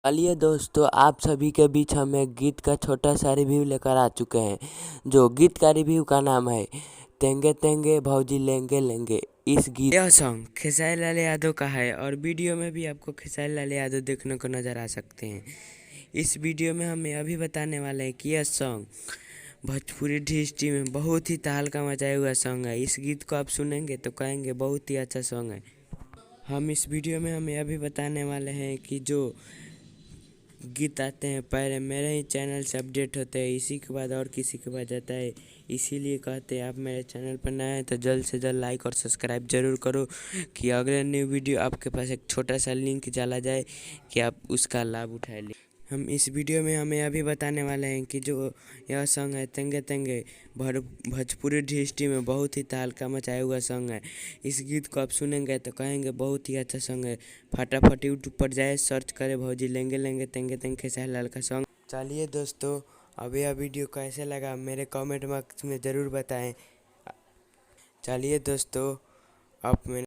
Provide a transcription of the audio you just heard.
चलिए दोस्तों, आप सभी के बीच हम एक गीत का छोटा सा रिव्यू लेकर आ चुके हैं। जो गीत का रिव्यू का नाम है तेंगे तेंगे भौजी लेंगे लेंगे। इस गीत यह सॉन्ग खेसारी लाल यादव का है और वीडियो में भी आपको खेसारी लाल यादव देखने को नज़र आ सकते हैं। इस वीडियो में हम यह भी बताने वाले हैं कि यह सॉन्ग भोजपुरी इंडस्ट्री में बहुत ही तहलका मचाया हुआ सॉन्ग है। इस गीत को आप सुनेंगे तो कहेंगे बहुत ही अच्छा सॉन्ग है। हम इस वीडियो में हम यह भी बताने वाले हैं कि जो गीत आते हैं पहले मेरे ही चैनल से अपडेट होते हैं, इसी के बाद और किसी के पास जाता है। इसीलिए कहते हैं आप मेरे चैनल पर नए हैं तो जल्द से जल्द लाइक और सब्सक्राइब जरूर करो कि अगले न्यू वीडियो आपके पास एक छोटा सा लिंक चला जाए कि आप उसका लाभ उठाए। हम इस वीडियो में हमें अभी बताने वाले हैं कि जो यह सॉन्ग है तेंगे तेंगे भोजपुरी इंडस्ट्री में बहुत ही तहलका मचाया हुआ सॉन्ग है। इस गीत को आप सुनेंगे तो कहेंगे बहुत ही अच्छा सॉन्ग है। फटाफट यूट्यूब पर जाए, सर्च करें भौजी लेंगे लेंगे तेंगे तेंगे खेसारी लाल का सॉन्ग। चलिए दोस्तों, अब यह वीडियो कैसे लगा मेरे कमेंट बॉक्स में ज़रूर बताएं। चलिए दोस्तों, आप मेरे